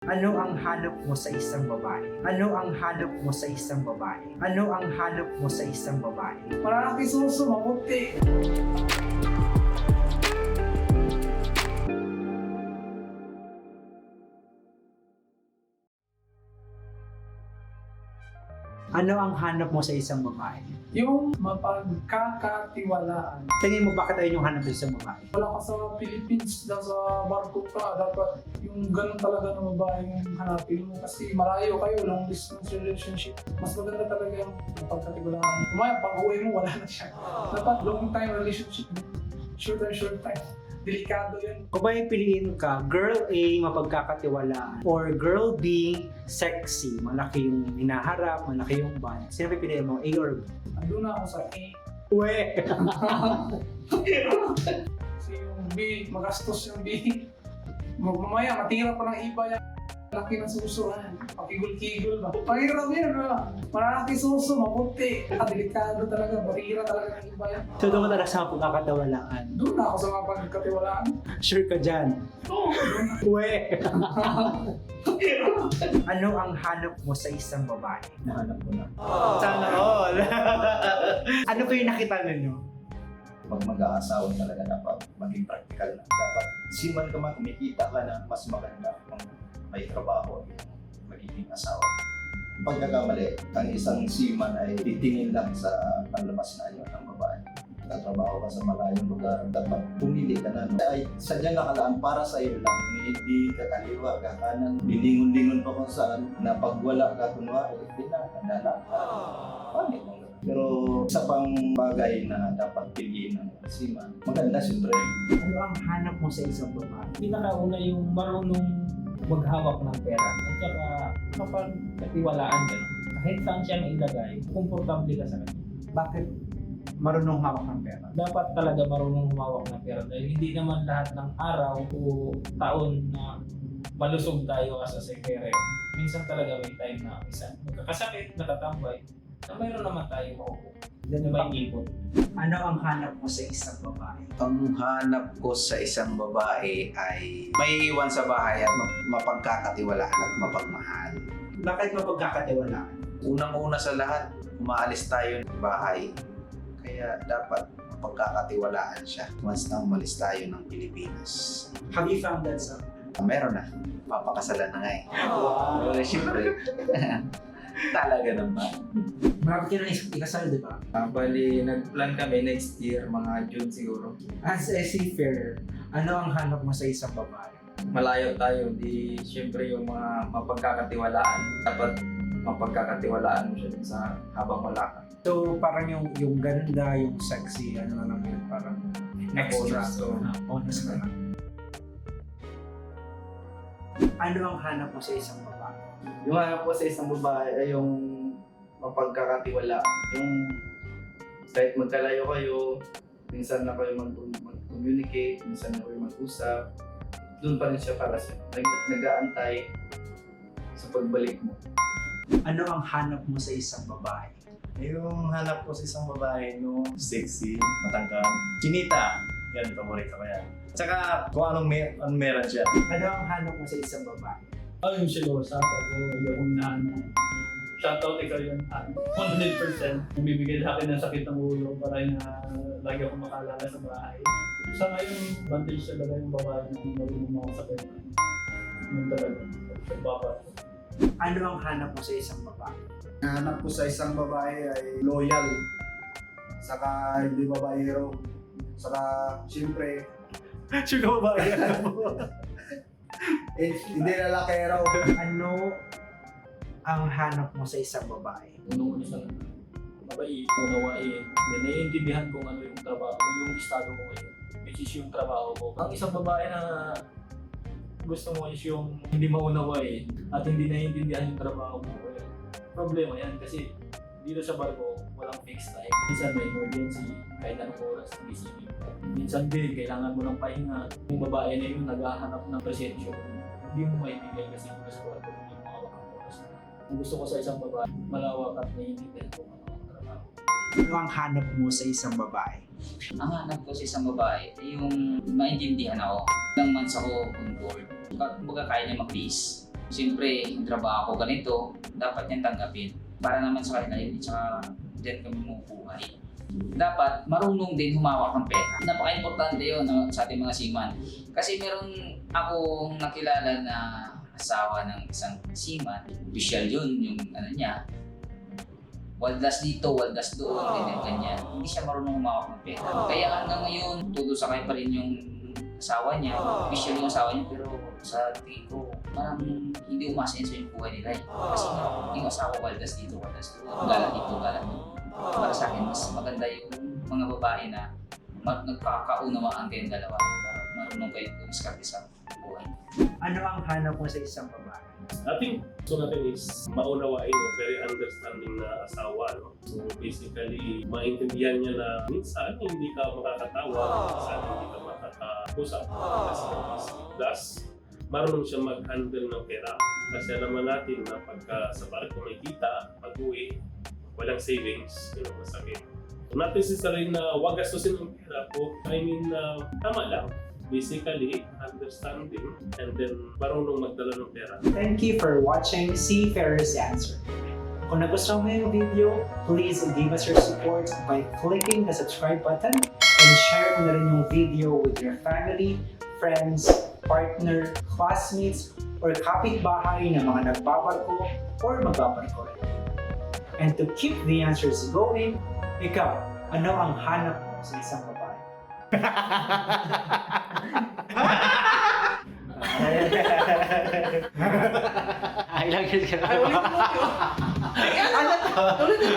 Ano ang hanap mo sa isang babae? Ano ang hanap mo sa isang babae? Ano ang hanap mo sa isang babae? Malaki suso, maputi. Ano ang hanap mo sa isang babae? Yung mapagkakatiwalaan. Tingin mo bakit ayun yung hanap mo sa isang babae? Wala ka sa Philippines, nasa barko ka, dapat yung ganun talaga na babae yung hanapin mo. Kasi malayo kayo, long distance relationship. Mas maganda talaga yung mapagkatiwalaan. Kumaya, pag uwi mo, wala na siya. Dapat long time relationship. Short time. Delikado yun. Kung ba yung piliin ka, girl A, mapagkakatiwalaan, or girl B, sexy, malaki yung hinaharap, malaki yung band, sino pipiliin mo, A or B? Andun na ako sa A. Uwe! Kasi yung B, magastos yung B. Mamaya, matira pa ng iba yan. Laki ng suso, pakigul-kigul ba? Pahirap yan, malalaki suso, maputi. Delikado talaga, barira talaga ng iba yan. So doon ka talaga sa pagkakatiwalaan. Doon na ako sa mga pagkatiwalaan. Sure ka dyan? Oo, doon na. Uwe! Ano ang hanap mo sa isang babae? Nahanap ko na. Sana all! Ano ba yung nakita ninyo? Pag mag-aasawa talaga dapat maging practical na. Dapat siman ka man, kumikita ka na mas maganda kung may trabaho yung magiging asawa. Pagkakamali, ang isang seaman ay titingin lang sa panlabas na ayaw ng babae. Tatrabaho ka sa malayong lugar, dapat pumili ka na. Ay sadyang nakalaan para sa iyo lang. Hindi ka kaliwa, ka kanan, bilingon-lingon pa kung saan, na pag wala ka kunwari, pinakadala ka. Pangit mo. Pero isa pang bagay na dapat piliin ng seaman, maganda siyempre. Ano ang hanap mo sa isang babae? Pinakauna yung marunong maghawak ng pera at saka mapagkatiwalaan ka. Kahit saan siya mailagay, komportable ka sa kanya. Bakit marunong hawak ng pera? Dapat talaga marunong humawak ng pera dahil hindi naman lahat ng araw o taon na malusog tayo as a sekere. Minsan talaga may time na isa magkakasakit, nakatambay, na mayroon naman tayo makukuha. Na may ipon. Ano ang hanap mo sa isang babae? Ang hanap ko sa isang babae ay may iwan sa bahay at mapagkakatiwalaan at mapagmahal. Bakit mapagkakatiwalaan? Unang-una sa lahat, umaalis tayo ng bahay. Kaya dapat mapagkakatiwalaan siya once na umalis tayo ng Pilipinas. Have you found that son? Meron na. Papakasalan na nga eh. Wow! Siyempre. Talaga naman. Marami ka nang ikasal, di ba? Bali, nag-plan kami next year, mga June siguro. As a seafarer, ano ang hanap mo sa isang babae? Malayo tayo, di syempre yung mga mapagkakatiwalaan. Dapat mapagkakatiwalaan mo siya sa habang wala ka. So, parang yung ganda, yung sexy, ano na lang yun, parang extra. Bonus, so. Bonus ka lang. Ano ang hanap mo sa isang babae? Yung hanap ko sa isang babae ay yung mapagkakatiwala. Yung kahit magkalayo kayo, minsan na kayo mag-communicate, minsan na kayo mag-usap, doon pa rin siya para sa nag-aantay sa pagbalik mo. Ano ang hanap mo sa isang babae? Yung hanap ko sa isang babae, no, sexy, matangkad, kinita. Yan, paborito ko yan. Tsaka kung anong meron siya. Ano ang hanap mo sa isang babae? Yung silosa, hindi ako inaano. Shoutout ikaw yun. 100%. Bibigay sa akin ng sakit ng ulo para na lagi ako makalala sa bahay. Sa ngayon, advantage talaga yung babae na marunong ako sa pera. Yun talaga. Pagbabat. Ano ang hanap mo sa isang babae? Hanap ko sa isang babae ay loyal. Saka hindi babaero. Saka siyempre, Sure ka babae hanap mo? hindi lalakero. Ano ang hanap mo sa isang babae? Unang-una sa mabait, unawain, then naiintindihan kung ano yung trabaho, yung estado mo ngayon, which is yung trabaho ko. Ang isang babae na gusto mo is yung hindi maunawain at hindi naiintindihan yung trabaho mo. Problema yan kasi dito sa barko, walang fixed time. Minsan may emergency, kahit anong oras, busy. Minsan din, kailangan mo ng pahinga. Yung babae na yun, naghahanap ng presensyo. Hindi mo maibigay kasi dito sa barko, hindi mo mawak ang oras. Ang gusto ko sa isang babae, malawak at naiintindihan kung ano ang trabaho. Ano ang hanap mo sa isang babae? Ang hanap ko sa isang babae ay yung maintindihan ako. Ilang months ako on board. Kumbaga kaya niya mag-base. siyempre, yung trabaho ko ganito, dapat niyang tanggapin. Para naman sa kanila yun, tsaka dyan kami mabubuhay. Dapat marunong din humawak ng pera. Napaka-importante yun sa ating mga seaman. Kasi meron akong nakilala na asawa ng isang seaman. Official yun, yung ano niya. Waldas dito, waldas doon, ganyan. Hindi siya marunong humawak ng pera. Kaya hanggang ngayon, tutusakay pa rin yung asawa niya. Official yung asawa niya, pero sa tingin ko, parang hindi umasenso yung buhay nila eh. Kasi nga, yung asawa waldas dito, waldas doon. Gala dito, gala doon. Para sa akin, mas maganda yung mga babae na nagkakaunawaan kayong dalawa. Marunong kayo kumiskarte sa buhay. Ano ang hanap mo sa isang babae? I think gusto natin is maunawain o very understanding na asawa. No? So basically, maintindihan niya na minsan hindi ka makakatawa, minsan hindi ka makakausap. Plus, marunong siya mag-handle ng pera. Kasi naman natin na pagka sa barko may kita, pag-uwi, walang savings, masakit. So not necessarily na wag gastusin ang pera po. I mean, tama lang. Basically, understanding and then marunong magdala ng pera. Thank you for watching Seafarer's Answer. Kung nagustuhan mo yung video, please give us your support by clicking the subscribe button and share mo na rin yung video with your family, friends, partner, classmates, or kapitbahay na mga nagbabarko or magbabarko rin. And to keep the answers going, ikaw, ano ang hanap mo sa isang babae? Ay, lang yun ka. Ay, ulit mo yun. Ano to? Ulit mo.